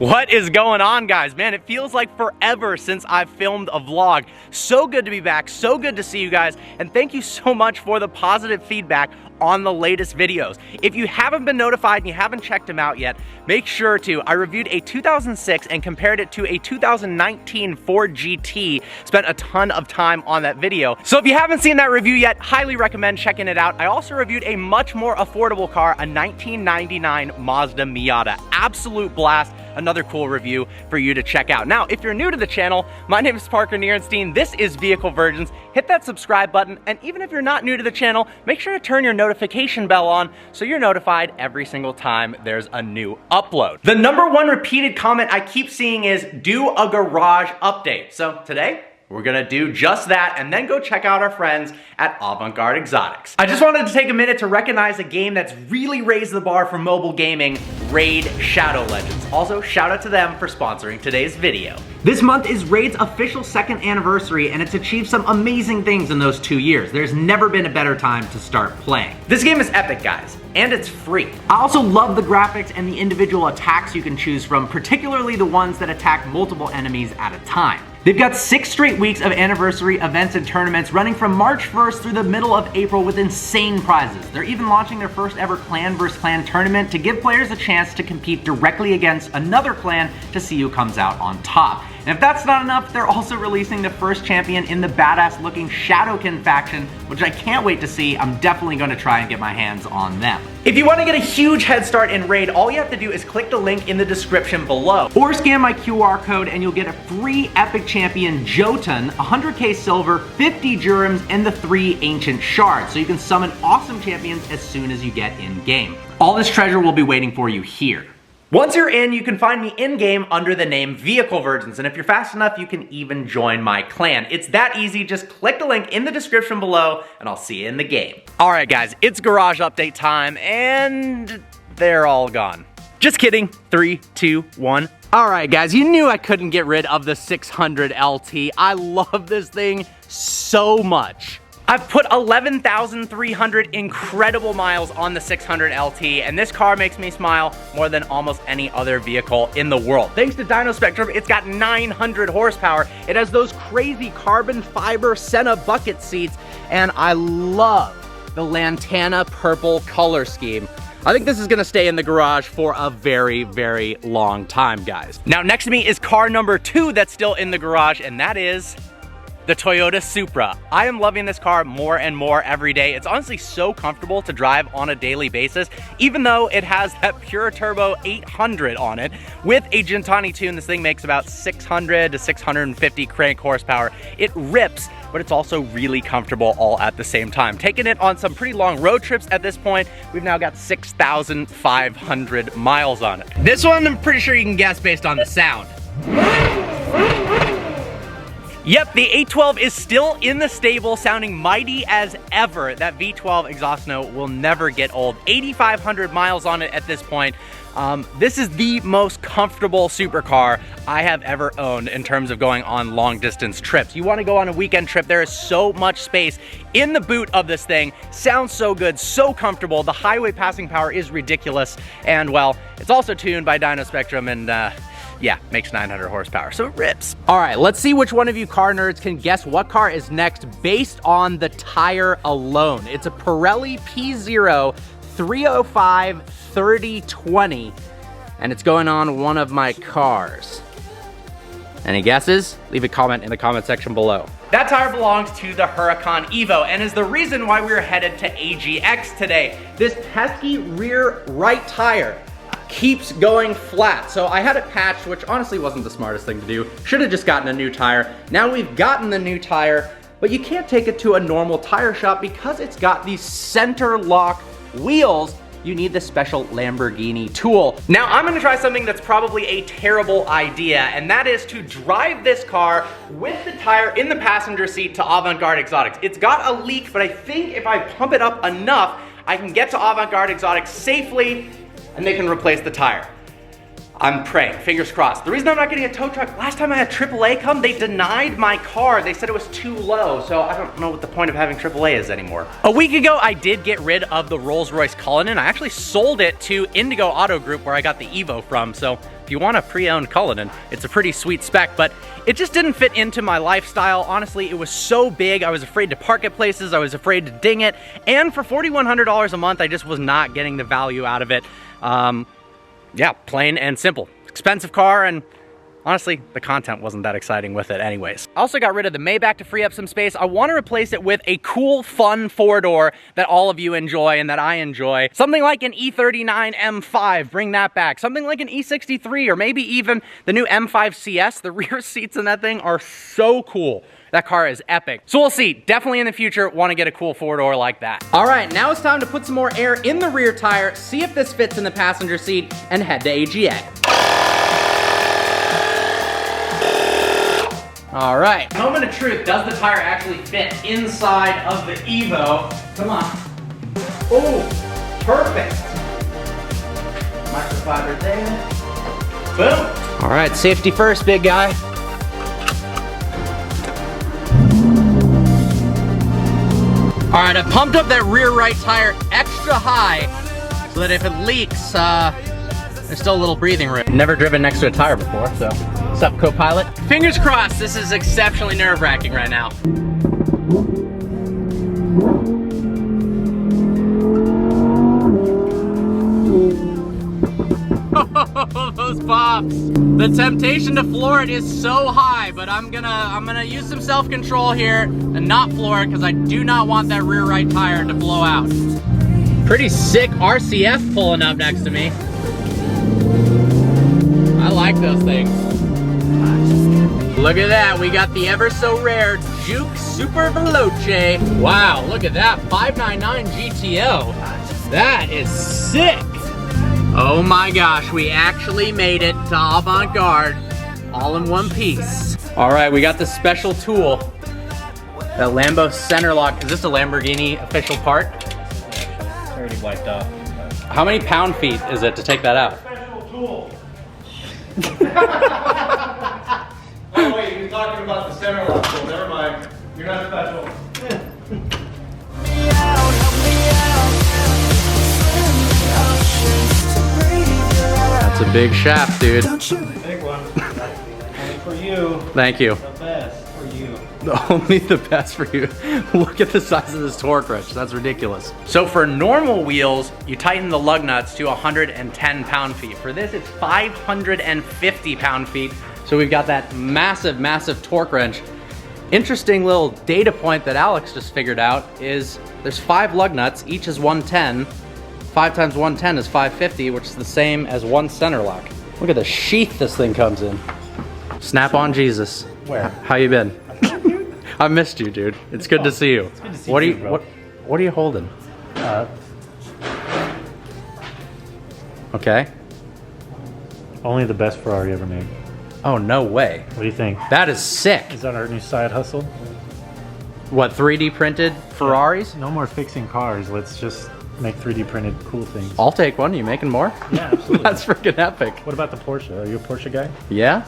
What is going on, guys? Man, it feels like forever since I've filmed a vlog. So good to be back, so good to see you guys, and thank you so much for the positive feedback on the latest videos. If you haven't been notified and you haven't checked them out yet, make sure to. I reviewed a 2006 and compared it to a 2019 Ford GT. Spent a ton of time on that video. So if you haven't seen that review yet, highly recommend checking it out. I also reviewed a much more affordable car, a 1999 Mazda Miata. Absolute blast. Another cool review for you to check out. Now, if you're new to the channel, my name is Parker Nierenstein. This is Vehicle Virgins. Hit that subscribe button, and even if you're not new to the channel, make sure to turn your notification bell on so you're notified every single time there's a new upload. The #1 repeated comment I keep seeing is, do a garage update. So today, we're gonna do just that and then go check out our friends at Avant-Garde Exotics. I just wanted to take a minute to recognize a game that's really raised the bar for mobile gaming, Raid Shadow Legends. Also, shout out to them for sponsoring today's video. This month is Raid's official 2nd anniversary, and it's achieved some amazing things in those 2 years. There's never been a better time to start playing. This game is epic, guys, and it's free. I also love the graphics and the individual attacks you can choose from, particularly the ones that attack multiple enemies at a time. They've got 6 straight weeks of anniversary events and tournaments running from March 1st through the middle of April with insane prizes. They're even launching their first ever clan vs. clan tournament to give players a chance to compete directly against another clan to see who comes out on top. And if that's not enough, they're also releasing the first champion in the badass looking Shadowkin faction, which I can't wait to see. I'm definitely going to try and get my hands on them. If you want to get a huge head start in Raid, all you have to do is click the link in the description below, or scan my QR code and you'll get a free epic champion Jotun, 100k silver, 50 Jurims, and the 3 ancient shards, so you can summon awesome champions as soon as you get in game. All this treasure will be waiting for you here. Once you're in, you can find me in-game under the name Vehicle Virgins, and if you're fast enough, you can even join my clan. It's that easy. Just click the link in the description below, and I'll see you in the game. All right, guys, it's garage update time, and they're all gone. Just kidding. 3, 2, 1. All right, guys, you knew I couldn't get rid of the 600 LT. I love this thing so much. I've put 11,300 incredible miles on the 600 LT, and this car makes me smile more than almost any other vehicle in the world. Thanks to Dyno Spectrum, it's got 900 horsepower. It has those crazy carbon fiber Senna bucket seats, and I love the Lantana purple color scheme. I think this is gonna stay in the garage for a very, very long time, guys. Now, next to me is car number 2 that's still in the garage, and that is the Toyota Supra. I am loving this car more and more every day. It's honestly so comfortable to drive on a daily basis, even though it has that pure turbo 800 on it. With a Gentani tune, this thing makes about 600 to 650 crank horsepower. It rips, but it's also really comfortable all at the same time. Taking it on some pretty long road trips at this point, we've now got 6,500 miles on it. This one, I'm pretty sure you can guess based on the sound. Yep, the 812 is still in the stable, sounding mighty as ever. That V12 exhaust note will never get old. 8,500 miles on it at this point. This is the most comfortable supercar I have ever owned in terms of going on long distance trips. You want to go on a weekend trip, there is so much space in the boot of this thing. Sounds so good, so comfortable. The highway passing power is ridiculous. And well, it's also tuned by Dyno Spectrum, and yeah, makes 900 horsepower, so it rips. All right, let's see which one of you car nerds can guess what car is next based on the tire alone. It's a Pirelli P0 305 3020, and it's going on one of my cars. Any guesses? Leave a comment in the comment section below. That tire belongs to the Huracan Evo and is the reason why we're headed to AGX today. This pesky rear right tire keeps going flat. So I had it patched, which honestly wasn't the smartest thing to do. Should have just gotten a new tire. Now we've gotten the new tire, but you can't take it to a normal tire shop because it's got these center lock wheels. You need the special Lamborghini tool. Now I'm gonna try something that's probably a terrible idea, and that is to drive this car with the tire in the passenger seat to Avant-Garde Exotics. It's got a leak, but I think if I pump it up enough, I can get to Avant-Garde Exotics safely and they can replace the tire. I'm praying, fingers crossed. The reason I'm not getting a tow truck, last time I had AAA come, they denied my car. They said it was too low, so I don't know what the point of having AAA is anymore. A week ago, I did get rid of the Rolls-Royce Cullinan. I actually sold it to Indigo Auto Group, where I got the Evo from, so if you want a pre-owned Cullinan, it's a pretty sweet spec, but it just didn't fit into my lifestyle. Honestly, it was so big, I was afraid to park at places, I was afraid to ding it, and for $4,100 a month, I just was not getting the value out of it. Yeah, plain and simple. Expensive car, and honestly, the content wasn't that exciting with it anyways. I also got rid of the Maybach to free up some space. I want to replace it with a cool, fun four-door that all of you enjoy and that I enjoy. Something like an E39 M5, bring that back. Something like an E63, or maybe even the new M5 CS. The rear seats in that thing are so cool. That car is epic. So we'll see. Definitely in the future, want to get a cool four-door like that. All right, now it's time to put some more air in the rear tire, see if this fits in the passenger seat, and head to AGA. All right, moment of truth. Does the tire actually fit inside of the Evo? Come on. Oh, perfect. Microfiber there. Boom. All right, safety first, big guy. All right, I pumped up that rear right tire extra high so that if it leaks, there's still a little breathing room. Never driven next to a tire before, so what's up, co-pilot? Fingers crossed, this is exceptionally nerve-wracking right now. Those pops. The temptation to floor it is so high, but I'm gonna use some self-control here and not floor it because I do not want that rear right tire to blow out. Pretty sick RCF pulling up next to me. I like those things. Look at that, we got the ever so rare Juke Super Veloce. Wow, look at that, 599 GTO. That is sick. Oh my gosh, we actually made it to Avant-Garde all in one piece. All right, we got the special tool. That Lambo center lock. Is this a Lamborghini official part? It's already wiped off. How many pound-feet is it to take that out? Special tool. Oh wait, you're talking about the center lock tool. Never mind. You're not special. That's a big shaft, dude. Big one. Only for you. Thank you. The best for you. Only the best for you. Look at the size of this torque wrench. That's ridiculous. So for normal wheels, you tighten the lug nuts to 110 pound-feet. For this, it's 550 pound-feet. So we've got that massive, massive torque wrench. Interesting little data point that Alex just figured out is there's 5 lug nuts, each is 110. 5 times 110 is 550, which is the same as one center lock. Look at the sheath this thing comes in. Snap on Jesus. Where? How you been? I missed you, dude. It's good to see you. It's good to see what you, are you bro. what are you holding? Okay. Only the best Ferrari ever made. Oh, no way. What do you think? That is sick. Is that our new side hustle? What, 3D printed Ferraris? No more fixing cars. Let's just make 3D printed cool things. I'll take one. You making more? Yeah, absolutely. That's freaking epic. What about the Porsche? Are you a Porsche guy? Yeah?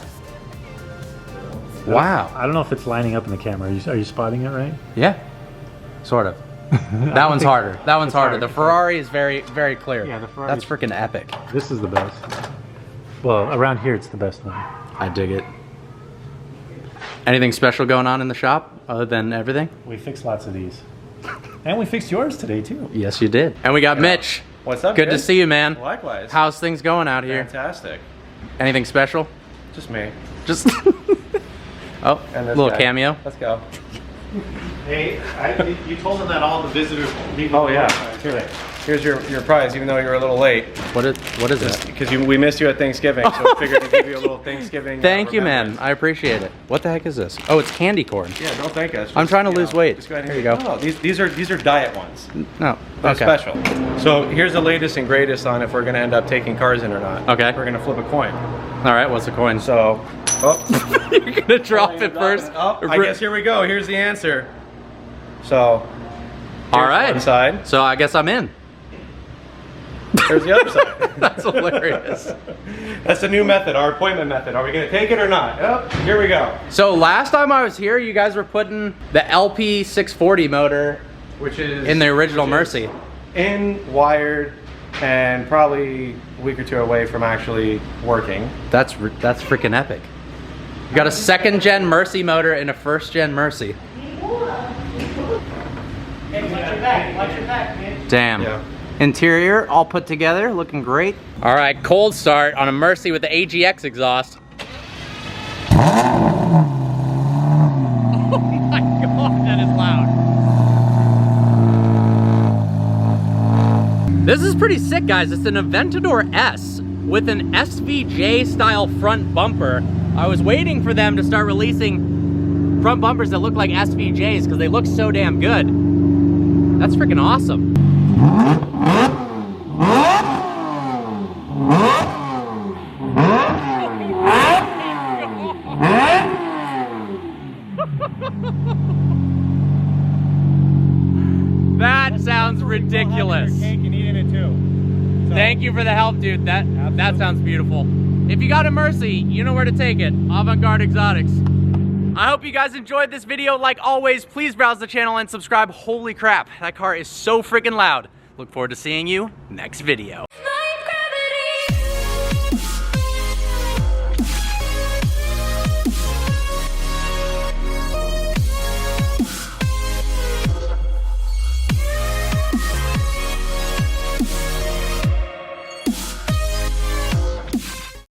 Wow. I don't know if it's lining up in the camera. Are you spotting it right? Yeah. Sort of. That one's harder. That one's harder. The Ferrari is very, very clear. Yeah, the Ferrari. That's freaking epic. This is the best. Well, around here it's the best one. I dig it. Anything special going on in the shop other than everything? We fixed lots of these. And we fixed yours today too. Yes, you did. And we got Mitch. What's up? Good to see you, man. Likewise. How's things going out here? Fantastic. Anything special? Just me. Just oh, And a this little guy. cameo. Let's go. Hey, you told them that all the visitors leave. Oh yeah. Here's your prize, even though you were a little late. What is that? Because we missed you at Thanksgiving, so we figured to give you a little Thanksgiving. Thank you, man. remembrance. I appreciate it. What the heck is this? Oh, it's candy corn. Yeah, don't thank us. I'm trying to you lose know, weight. Just go ahead and Here you go. No, these are diet ones. No. They're Okay. special. So here's the latest and greatest on if we're gonna end up taking cars in or not. Okay. We're gonna flip a coin. All right. What's the coin? So, oh, You're gonna drop it first. Oh, I guess here we go. Here's the answer. So, All here's right. one side. So I guess I'm in. There's the other side. That's hilarious. That's the new method, our appointment method. Are we gonna take it or not? Yep, here we go. So last time I was here, you guys were putting the LP 640 motor Which is in the original Mercy. in, wired, and probably a week or two away from actually working. That's freaking epic. You got a 2nd gen Mercy motor and a 1st gen Mercy. Damn. Yeah. Interior all put together, looking great. All right, cold start on a Mercy with the AGX exhaust. Oh my God, that is loud. This is pretty sick, guys. It's an Aventador S with an SVJ style front bumper. I was waiting for them to start releasing front bumpers that look like SVJs because they look so damn good. That's freaking awesome. That sounds ridiculous. Cake and eat in it too. So, Thank you for the help, dude. That sounds beautiful. If you got a Mercy, you know where to take it. Avant-Garde Exotics. I hope you guys enjoyed this video. Like always, please browse the channel and subscribe. Holy crap, that car is so freaking loud. Look forward to seeing you next video.